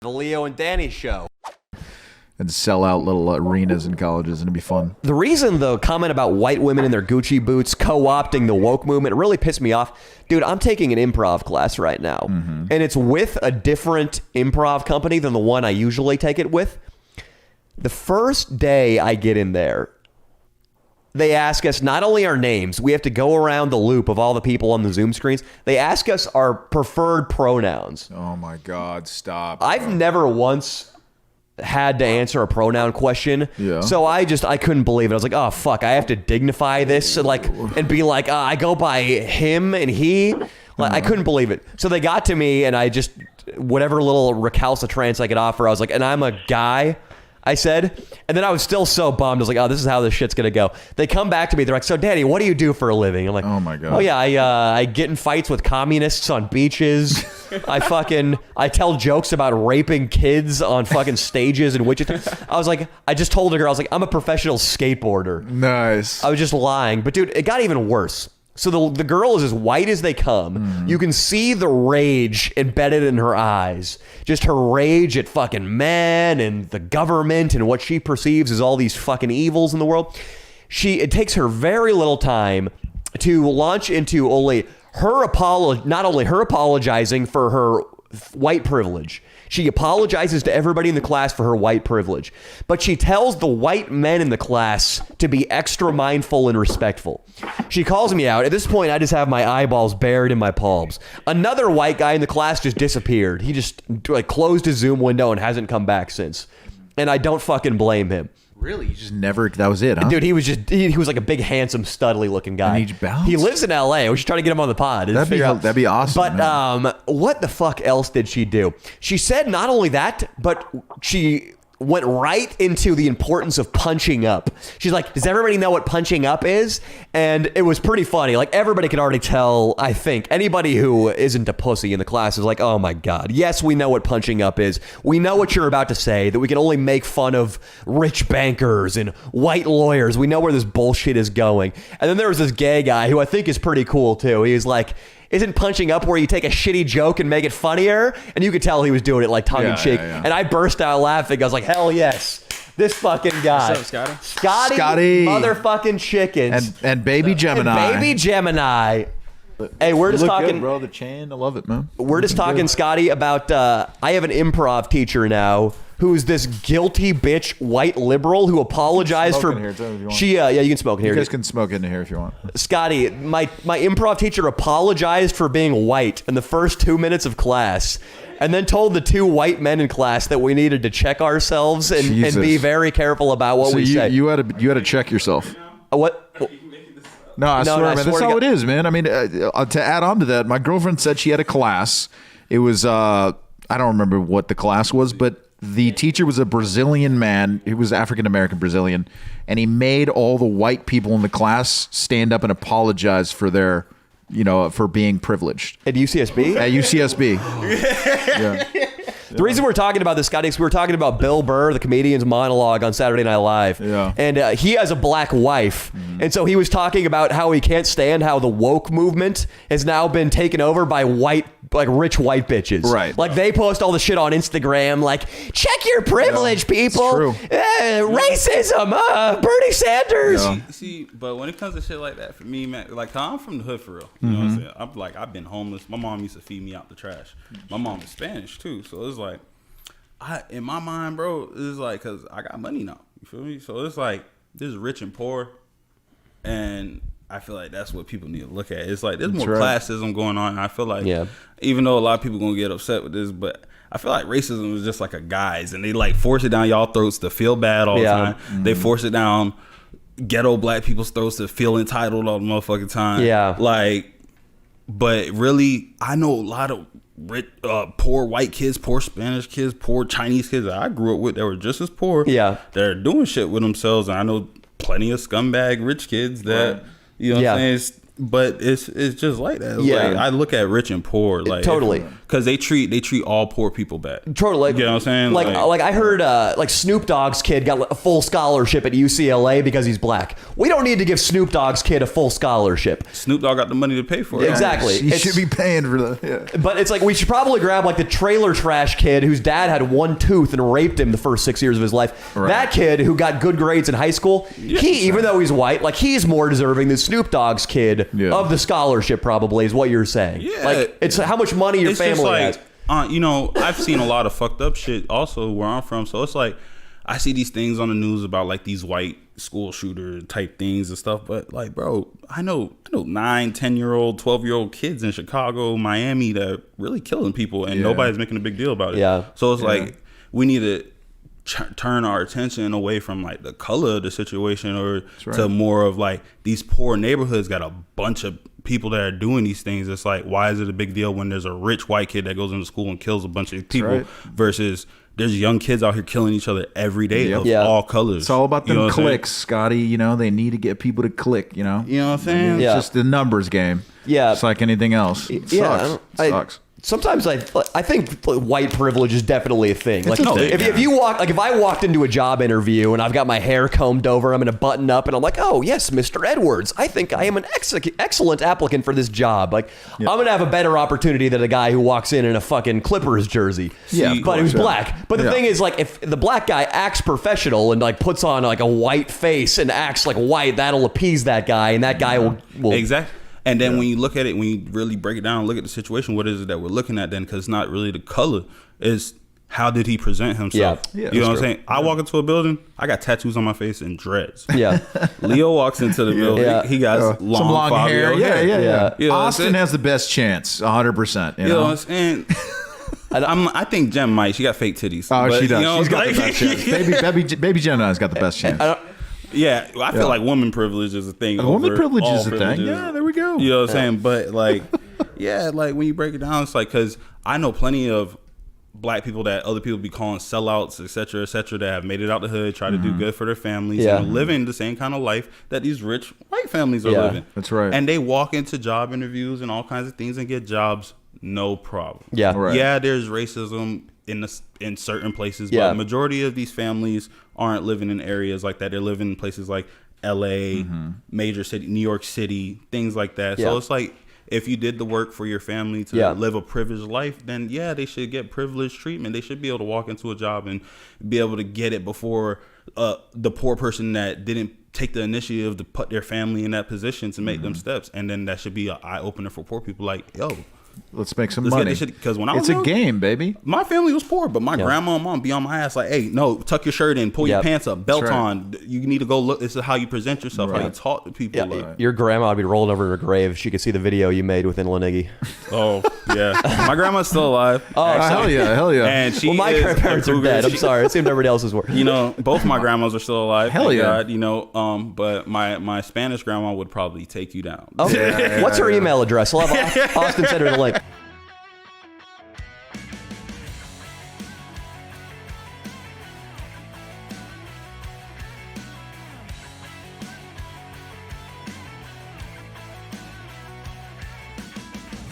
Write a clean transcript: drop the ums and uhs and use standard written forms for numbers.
The Leo and Danny show. And sell out little arenas in colleges, and it'd be fun. The reason the comment about white women in their Gucci boots co-opting the woke movement really pissed me off. Dude, I'm taking an improv class right now, and it's with a different improv company than the one I usually take it with. The first day I get in there, they ask us not only our names, we have to go around the loop of all the people on the Zoom screens. They ask us our preferred pronouns. Oh my God, stop. I've never once had to answer a pronoun question. Yeah. So I couldn't believe it. I was like, oh fuck, I have to dignify this and be like, I go by him and he. Like, I couldn't believe it. So they got to me and I just, whatever little recalcitrance I could offer, I was like, and I'm a guy, I said. And then I was still so bummed. I was like, oh, this is how this shit's gonna go. They come back to me. They're like, so Danny, what do you do for a living? I'm like, oh my God. Oh yeah, I get in fights with communists on beaches. I tell jokes about raping kids on fucking stages in Wichita. I was like, I just told a girl, I was like, I'm a professional skateboarder. Nice. I was just lying. But dude, it got even worse. So the girl is as white as they come. You can see the rage embedded in her eyes. Just her rage at fucking men and the government and what she perceives as all these fucking evils in the world. It takes her very little time to launch into not only her apologizing for her white privilege. She apologizes to everybody in the class for her white privilege, but she tells the white men in the class to be extra mindful and respectful. She calls me out. At this point, I just have my eyeballs buried in my palms. Another white guy in the class just disappeared. He just closed his Zoom window and hasn't come back since. And I don't fucking blame him. Really? You just never, that was it, huh? Dude, he was like a big, handsome, studly looking guy. And he bounced? He lives in LA. I was just trying to get him on the pod. That'd be awesome. But what the fuck else did she do? She said not only that, but she went right into the importance of punching up. She's like, does everybody know what punching up is? And it was pretty funny. Like, everybody could already tell, I think. Anybody who isn't a pussy in the class is like, oh my God, yes, we know what punching up is. We know what you're about to say, that we can only make fun of rich bankers and white lawyers. We know where this bullshit is going. And then there was this gay guy who I think is pretty cool too. He was like, isn't punching up where you take a shitty joke and make it funnier? And you could tell he was doing it like tongue in cheek. Yeah. And I burst out laughing. I was like, hell yes. This fucking guy. What's up, Scotty? Scotty. Motherfucking chickens. And baby Gemini. And baby Gemini. Hey, we're just talking, good, bro. The chain, I love it, man. We're just talking, Scotty, about I have an improv teacher now who's this guilty bitch white liberal who apologized for. Here, too, yeah, you can smoke in here. You guys can smoke in here if you want. Scotty, my improv teacher apologized for being white in the first 2 minutes of class, and then told the two white men in class that we needed to check ourselves and be very careful about what we say. You had to check yourself. What? No, I swear, man. That's how it is, man. I mean, to add on to that, my girlfriend said she had a class. It was, I don't remember what the class was, but the teacher was a Brazilian man. He was African-American Brazilian, and he made all the white people in the class stand up and apologize for their, for being privileged. At UCSB? At UCSB. Yeah. The reason we're talking about this, Scotty, is we were talking about Bill Burr, the comedian's monologue on Saturday Night Live. Yeah. And he has a black wife. And so he was talking about how he can't stand how the woke movement has now been taken over by rich white bitches. Right. Like, they post all the shit on Instagram, like, check your privilege, people. It's true. Racism. Bernie Sanders. Yeah. See, but when it comes to shit like that, for me, man, like, I'm from the hood for real. You know what I'm saying? I've been homeless. My mom used to feed me out the trash. My mom is Spanish, too. So it's like, in my mind, bro, it's like, because I got money now. You feel me? So it's like, there's rich and poor. And I feel like that's what people need to look at. It's like, there's more classism going on. And I feel like, even though a lot of people going to get upset with this, but I feel like racism is just like a guise. And they like force it down y'all throats to feel bad all the time. They force it down ghetto black people's throats to feel entitled all the motherfucking time. Yeah. Like, but really, I know a lot of rich, poor white kids, poor Spanish kids, poor Chinese kids that I grew up with that were just as poor. Yeah. That are doing shit with themselves. And I know plenty of scumbag rich kids that, you know what I'm saying, But it's just like that. Yeah. Like, I look at rich and poor, like Totally. because they treat all poor people bad. Totally. You know what I'm saying? Like I heard like Snoop Dogg's kid got a full scholarship at UCLA because he's black. We don't need to give Snoop Dogg's kid a full scholarship. Snoop Dogg got the money to pay for it. Exactly. He should be paying for the. Yeah. But it's like we should probably grab like the trailer trash kid whose dad had one tooth and raped him the first 6 years of his life. Right. That kid who got good grades in high school, even though he's white, like he's more deserving than Snoop Dogg's kid of the scholarship. Probably is what you're saying. Yeah, like it's how much money your family has. You know, I've seen a lot of fucked up shit also where I'm from. So it's like I see these things on the news about like these white school shooter type things and stuff. But like, bro, I know 9, 10-year-old, 12-year-old kids in Chicago, Miami that are really killing people, and nobody's making a big deal about it. Yeah. So it's like we need to turn our attention away from like the color of the situation or to more of like these poor neighborhoods got a bunch of people that are doing these things. It's like, why is it a big deal when there's a rich white kid that goes into school and kills a bunch of people versus there's young kids out here killing each other every day of all colors. It's all about them clicks, Scotty. You know, they need to get people to click, you know? You know what I'm saying? It's just the numbers game. Yeah. It's like anything else. It sucks. It sucks. Sometimes I think white privilege is definitely a thing. Like a thing, if you walk, like if I walked into a job interview and I've got my hair combed over, I'm in a button up, and I'm like, oh yes, Mr. Edwards, I think I am an excellent applicant for this job. Like I'm gonna have a better opportunity than a guy who walks in a fucking Clippers jersey, but who's black. But the thing is, like, if the black guy acts professional and like puts on like a white face and acts like white, that'll appease that guy, and that guy will exactly. And then when you look at it, when you really break it down, look at the situation, what is it that we're looking at then? Because it's not really the color. It's how did he present himself? Yeah, you know what I'm saying? I walk into a building, I got tattoos on my face and dreads. Yeah. Leo walks into the building, he got some long hair. Yeah. You know Austin has the best chance, 100%. You know what I'm saying? I think Jem might. She got fake titties. Oh, but, she does. You know, She's got the best chance. Baby Gemini's got the best chance. Yeah, I feel like woman privilege is a thing. Woman privilege is a privileges. thing. Yeah, there we go. You know what I'm saying? But like, like when you break it down, it's like, because I know plenty of black people that other people be calling sellouts, et cetera, that have made it out the hood, try to do good for their families, and living the same kind of life that these rich white families are living. That's right. And they walk into job interviews and all kinds of things and get jobs, no problem. Yeah. Right. Yeah, there's racism in certain places, but the majority of these families aren't living in areas like that. They're living in places like LA, major city, New York City, things like that. So it's like, if you did the work for your family to live a privileged life, then they should get privileged treatment. They should be able to walk into a job and be able to get it before the poor person that didn't take the initiative to put their family in that position to make them steps. And then that should be an eye opener for poor people. Like, yo, let's make some money. Because when I was it's young, a game, baby. My family was poor, but my grandma and mom be on my ass like, hey, no, tuck your shirt in, pull your pants up, belt on. You need to go look. This is how you present yourself, how you talk to people. Like, your grandma would be rolling over in her grave if she could see the video you made with Inland Iggy. Oh, yeah. My grandma's still alive. Oh, hell yeah. And my grandparents are dead. I'm sorry. It seemed everybody else's were. You know, both my grandmas are still alive. Hell yeah. God, you know, but my Spanish grandma would probably take you down. Okay. What's her email address? I'll have Austin send her the link.